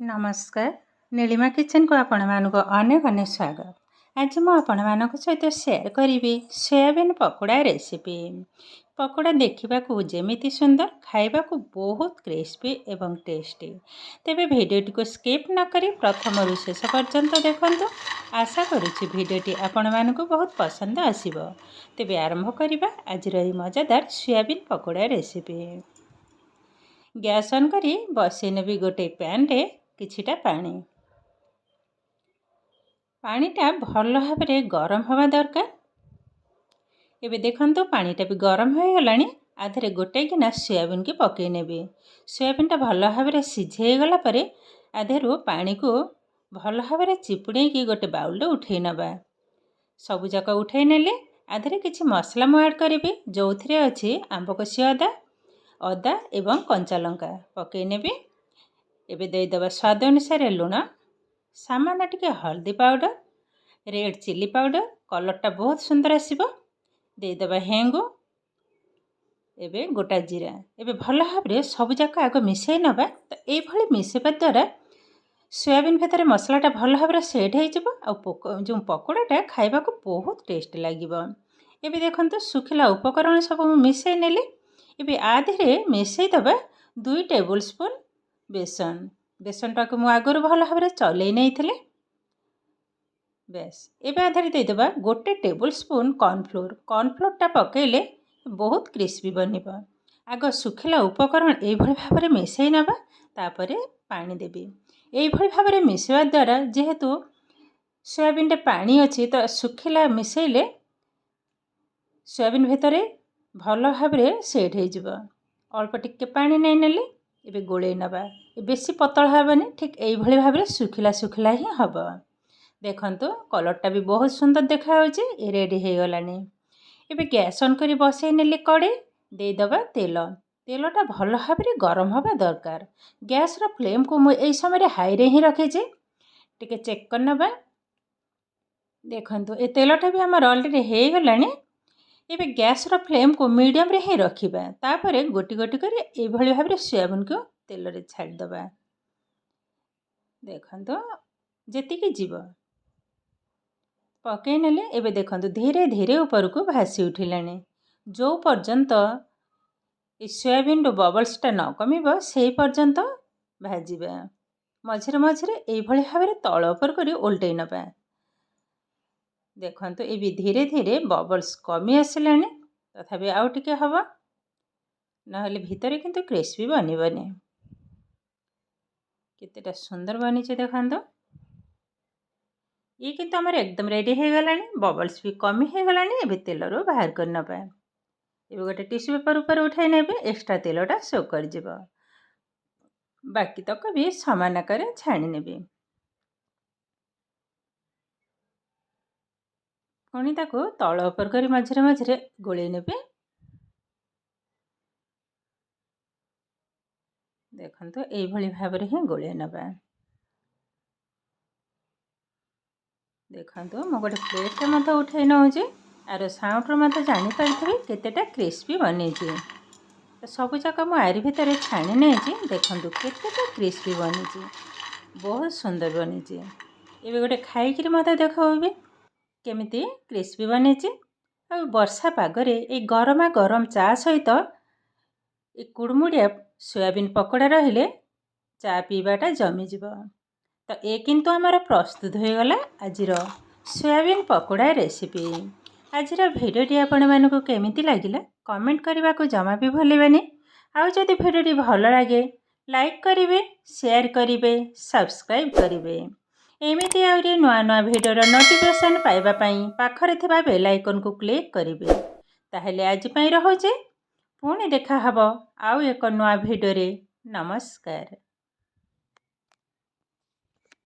नमस्कार नीलिमा किचन को आपण मानक अनेक अनेक स्वागत। आज मु आपण मानक सहित शेयर करी सोयाबीन पकोड़ा रेसिपी। पकोड़ा देखा जेमिति सुंदर खाइबा को बहुत क्रिस्पी एवं टेस्टी। तेबे भिडियोटी को स्किप न करी प्रथम रु शेष पर्यंत देखंतु। आशा करुछि भिडियोटी आपण मानक बहुत पसंद आसीबो। तेबे आरंभ करिबा आज रही मजेदार soybean pakora recipe. Gas on करी बसई नेबी गोटे पैन रे किछिटा पानी। पानीटा भल भाव गरम हवा दरकार। एबे देखंतु पानीटा भी गरम हो गलानी। आधे गोटे गिना सोयाबीन की पकई नेबी। सोयाबीनटा भल भाव सिझे गला परे आधेरु पानी को भल भाव चिपुड़ी की गोटे बाउल रे उठे नबा। सबु जाक उठे नेले आधे किछि मसला मु ऐड करिबी जो थिरे अछि आंब कसी अदा एवं कंचा लंका पकई नेबी। एबे दे दबा स्वाद अनुसार लुण, सामान्य टिके हल्दी पाउडर, रेड चिली पाउडर, कलरटा बहुत सुंदर आसीबो। दे दबा हेंगु, एबे गोटा जीरा। एबे भल भाव सब जाक आग मिसई नबा। तो ए भली मिसेबा द्वारा सोयाबीन भीतर मसलाटा भल भाव सेट हो जिवो जो पकोड़ाटा खाइबा को बहुत टेस्ट लागिबो। एबे देखंतु सुखिला उपकरण सब मिसई नेली। एबे आधे मिसई दबा 2 टेबल स्पून बेसन टाक मु आगर भल भाव चलई नहीं बेस। एबे आधार देदेबा गोटे टेबल स्पून कॉर्नफ्लोर पकेले बहुत क्रिस्पी बनिबो। आग सुखिला उपकरण ए भली भाव मिसई नबा। तापरे पानी देबी। ए भली भाव मिसवा द्वारा जेहेतु सोयाबीन रे पानी अछि तो सुखिला मिसैले सोयाबीन भितरे भल भाव सेट हो जिवो। अल्प टिके पानी नहीं नेले एबे गोले नबा। बेसी पतला हेबनी, ठीक एई भली भाव सुखिला सुखिला ही हबो। देखंतु कलरटा भी बहुत सुंदर देखा होछि। ए रेडी हे गलानी। एबे गैस ऑन करी बसई नेली कड़े। दे दबा तेलटा भल भाव गरम हबा दरकार। गैस रो फ्लेम को मु एई समय रे हाई रे ही रखे जे। टिके चेक कर नबा। देखंतु ए तेलटा भी हमर ऑलरेडी हे गलानी। एबे गैस रो फ्लेम को मीडियम रे ही रखिबा। तापरे गोटी गोटी करी ए भली भाव सोयाबीन को तेल रे छाड़ दबा। देखंतु जेतिकी जीव पकई नेले। एबे देखंतु धीरे धीरे ऊपर को भासी उठिलानी। जो पर्यंत ए सोयाबीन रो बबल्सटा न कमिबो सेही पर्यंत भाजिबा। मझिरे मझिरे ए भली भाव तळ ऊपर करी उल्टै नबा। देखंतु ए भी धीरे धीरे बबल्स कमी आसिलानी। तथापि आउ टिके हबो नहले भितरे किंतु क्रिस्पी बनिबनी। केतेटा सुंदर बनी देखंतु। ये किंतु हमर एकदम रेडी हो गलानी। बबल्स भी कमी हो गलानी। एबे तेलरो बाहर कर नबा। एबे गोटे टिश्यू पेपर ऊपर उठाई नेबे। एक्स्ट्रा तेलटा शो कर जिवो। बाकी तक भी समान आकार छाणी नेबे। पुणी ताको तळ ऊपर करी मझिरे मझिरे गोळेई नेबे। देखंतु एई भली भाव रे ही गोळे नबा। देखंतु मु गोटे प्लेट रे मते उठाई नउची। आरो साउंड रो मते जानि पारथबे केतेटा क्रिस्पी बनेची। तो सब जाक मु आरी भितर छाणी नेची। देखंतु केतेटा क्रिस्पी बनेची। बहुत सुंदर बनेची। एबे गोटे खाई कि मते देखौबे केमिति क्रिस्पी बनेची। आ वर्षा पागरे ए गरमा गरम चा सहित ए कुड़मुड़िया सोयाबीन पकोड़ा रहिले चा पीबाटा जमी जिवो। तो ए किंतु हमारा प्रस्तुत हो गला आजिर सोयाबीन पकोड़ा रेसिपी। आजिर भिडियोटी आपण मानकु केमिति लागिला कमेंट करबा को जमा भी भूलिबेनी। आउ जदि भिडियोटी भल लागे लाइक करिवे, शेयर करिवे, सब्सक्राइब करिवे। एमिति आउरी नुआ नुआ भिडियोर नोटिफिकेशन पाइबा पई पाखरे थिबा बेल आइकन को क्लिक करिवे। ताहेले आज पई रहुचे। पुणी देखा हबो आउ एक नुआ भिडियो रे। नमस्कार।